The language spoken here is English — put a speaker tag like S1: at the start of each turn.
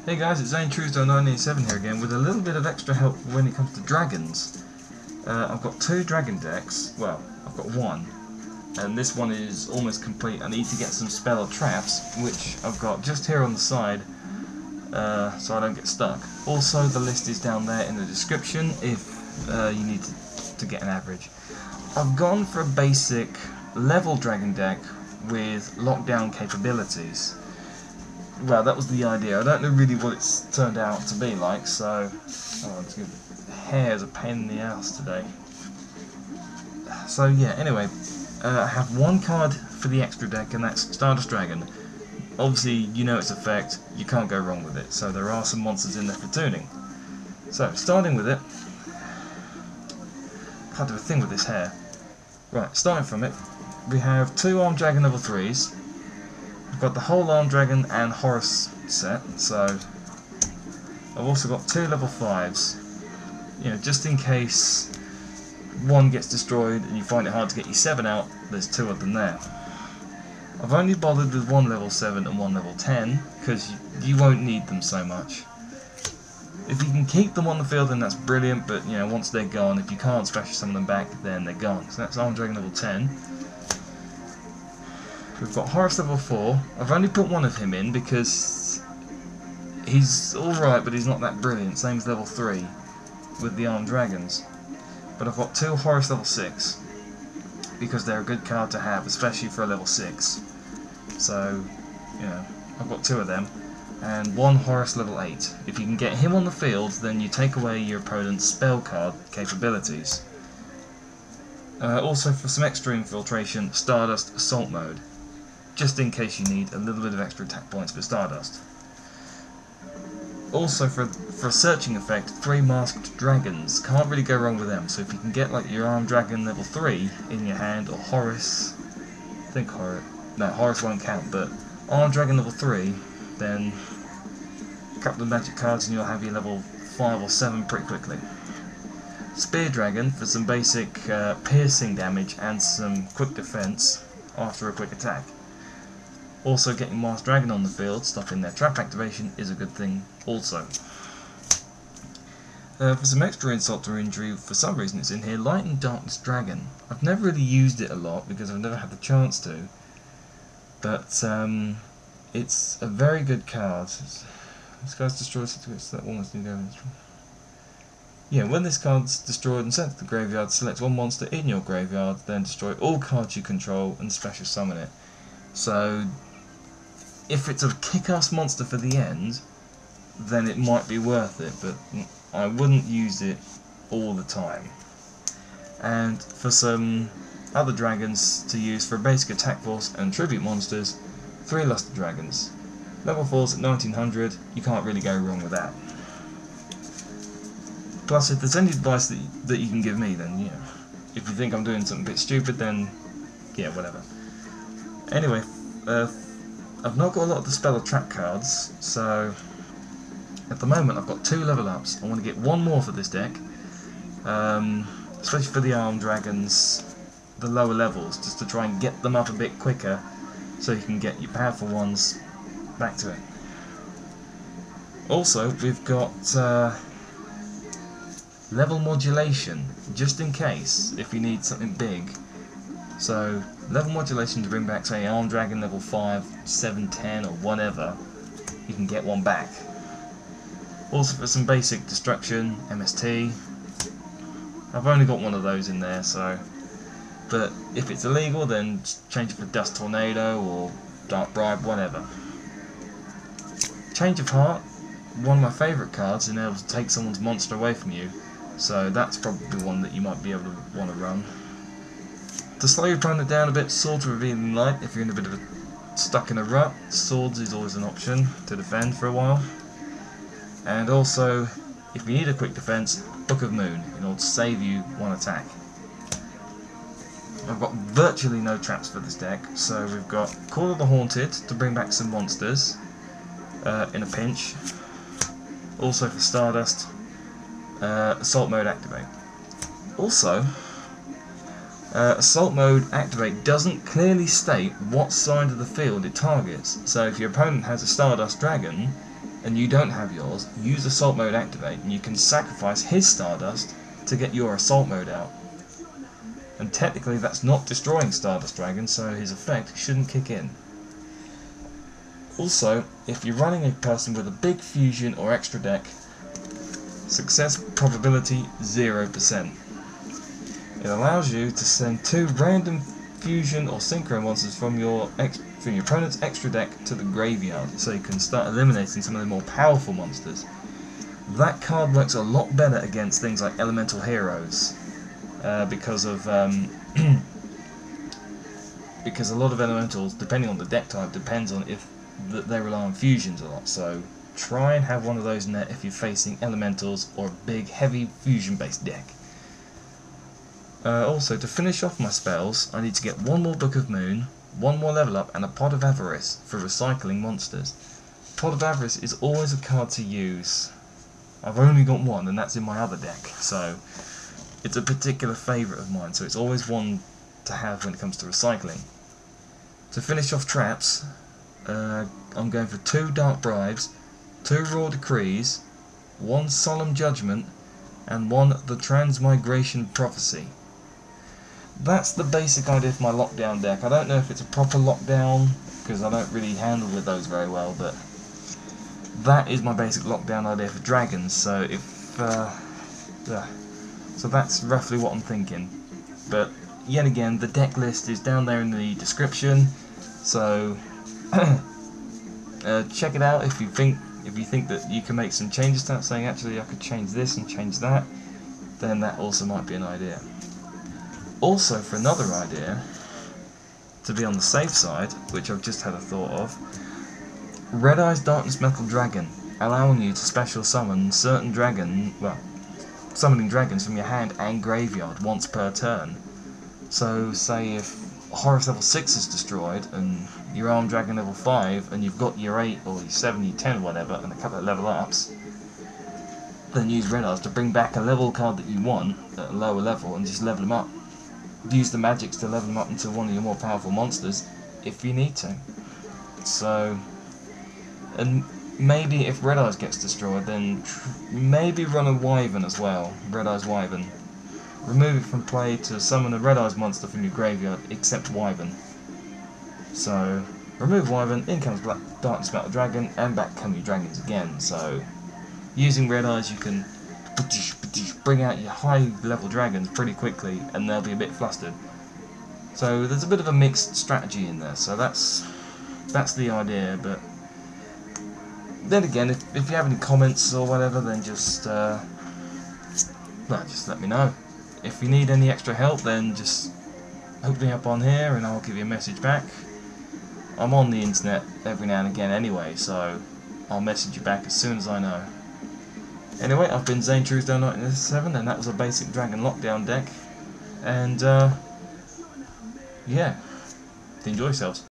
S1: Hey guys, it's Tuesday987 here again with a little bit of extra help when it comes to dragons. I've got two dragon decks. Well, I've got one, and this one is almost complete. I need to get some spell or traps, which I've got just here on the side, so I don't get stuck. Also, the list is down there in the description if you need to get an average. I've gone for a basic level dragon deck with lockdown capabilities. Well, that was the idea. I don't know really what it's turned out to be like, so hair is a pain in the ass today. So yeah, anyway, I have one card for the extra deck, and that's Stardust Dragon. Obviously, you know its effect, you can't go wrong with it, so there are some monsters in there for tuning. So, starting with it, can't do a thing with this hair. Right, starting from it, we have two Armed Dragon level 3s. I've got the whole Armed Dragon and Horus set, so I've also got two level 5s. You know, just in case one gets destroyed and you find it hard to get your 7 out, there's two of them there. I've only bothered with one level 7 and one level 10, because you won't need them so much. If you can keep them on the field, then that's brilliant, but you know, once they're gone, if you can't smash some of them back, then they're gone. So that's Armed Dragon level 10. We've got Horus level 4. I've only put one of him in because he's alright, but he's not that brilliant. Same as level 3 with the Armed Dragons. But I've got two Horus level 6 because they're a good card to have, especially for a level 6. So, you know, I've got two of them. And one Horus level 8. If you can get him on the field, then you take away your opponent's spell card capabilities. Also, for some extra infiltration, Stardust Assault Mode, just in case you need a little bit of extra attack points for Stardust. Also, for a searching effect, 3 Masked Dragons. Can't really go wrong with them, so if you can get like your Armed Dragon level 3 in your hand, or Horus, I think Horus won't count, but Armed Dragon level 3, then a couple of magic cards and you'll have your level 5 or 7 pretty quickly. Spear Dragon for some basic piercing damage and some quick defense after a quick attack. Also, getting Masked Dragon on the field, stopping their trap activation, is a good thing also. For some extra insult to injury, for some reason it's in here, Light and Darkness Dragon. I've never really used it a lot because I've never had the chance to, but it's a very good card. This card's destroyed, so that one has to go. Yeah, when this card's destroyed and sent to the graveyard, select one monster in your graveyard, then destroy all cards you control and special summon it. So, if it's a kick-ass monster for the end, then it might be worth it, but I wouldn't use it all the time. And for some other dragons to use for basic attack force and tribute monsters, 3 Luster Dragons. Level 4's at 1900, you can't really go wrong with that. Plus, if there's any advice that you can give me, then, you know, if you think I'm doing something a bit stupid, then, yeah, whatever. Anyway, I've not got a lot of the spell or trap cards, so at the moment I've got 2 level ups. I want to get one more for this deck, especially for the Armed Dragons, the lower levels, just to try and get them up a bit quicker, so you can get your powerful ones back to it. Also, we've got level modulation, just in case, if you need something big. So, level modulation to bring back, say, Armed Dragon level 5, 7, 10, or whatever, you can get one back. Also for some basic destruction, MST. I've only got one of those in there, so... But if it's illegal, then change it for Dust Tornado or Dark Bribe, whatever. Change of Heart, one of my favourite cards, in able to take someone's monster away from you, so that's probably one that you might be able to want to run. To slow your opponent down a bit, Swords Revealing Light, if you're in a bit of a stuck in a rut. Swords is always an option to defend for a while. And also, if you need a quick defense, Book of Moon, in order to save you one attack. I've got virtually no traps for this deck, so we've got Call of the Haunted to bring back some monsters in a pinch. Also for Stardust, Assault Mode Activate. Also, Assault Mode Activate doesn't clearly state what side of the field it targets, so if your opponent has a Stardust Dragon, and you don't have yours, use Assault Mode activate, and you can sacrifice his Stardust to get your Assault Mode out. And technically that's not destroying Stardust Dragon, so his effect shouldn't kick in. Also, if you're running a person with a big fusion or extra deck, success probability 0%. It allows you to send 2 random fusion or synchro monsters from your opponent's extra deck to the graveyard, so you can start eliminating some of the more powerful monsters. That card works a lot better against things like elemental heroes, because a lot of elementals, depending on the deck type, depends on if they rely on fusions a lot. So try and have one of those in there if you're facing elementals or a big heavy fusion based deck. Also, to finish off my spells, I need to get 1 more Book of Moon, 1 more level up, and a Pot of Avarice for recycling monsters. Pot of Avarice is always a card to use. I've only got 1, and that's in my other deck, so it's a particular favourite of mine, so it's always one to have when it comes to recycling. To finish off traps, I'm going for 2 Dark Bribes, 2 Raw Decrees, 1 Solemn Judgment, and 1 the Transmigration Prophecy. That's the basic idea for my lockdown deck. I don't know if it's a proper lockdown, because I don't really handle with those very well, but that is my basic lockdown idea for dragons, so so that's roughly what I'm thinking. But yet again, the deck list is down there in the description, so check it out if you think that you can make some changes to that, saying actually I could change this and change that, then that also might be an idea. Also, for another idea, to be on the safe side, which I've just had a thought of, Red Eye's Darkness Metal Dragon, allowing you to special summon certain summoning dragons from your hand and graveyard once per turn. So say if Horus level 6 is destroyed and your Armed Dragon level 5 and you've got your 8 or your 7, your 10 or whatever and a couple of level ups, then use Red Eyes to bring back a level card that you want at a lower level and just level them up. Use the magics to level them up into one of your more powerful monsters if you need to. So, and maybe if Red Eyes gets destroyed, then maybe run a Wyvern as well, Red Eyes Wyvern. Remove it from play to summon a Red Eyes monster from your graveyard, except Wyvern. So, remove Wyvern, in comes Darkness Metal Dragon, and back come your dragons again. So, using Red Eyes you can bring out your high level dragons pretty quickly and they'll be a bit flustered. So there's a bit of a mixed strategy in there, so that's the idea. But then again, if you have any comments or whatever, then just let me know. If you need any extra help, then just hook me up on here and I'll give you a message back. I'm on the internet every now and again anyway, so I'll message you back as soon as I know. Anyway, I've been Zane Truesdale 1997, and that was a basic Dragon Lockdown deck. And, yeah, enjoy yourselves.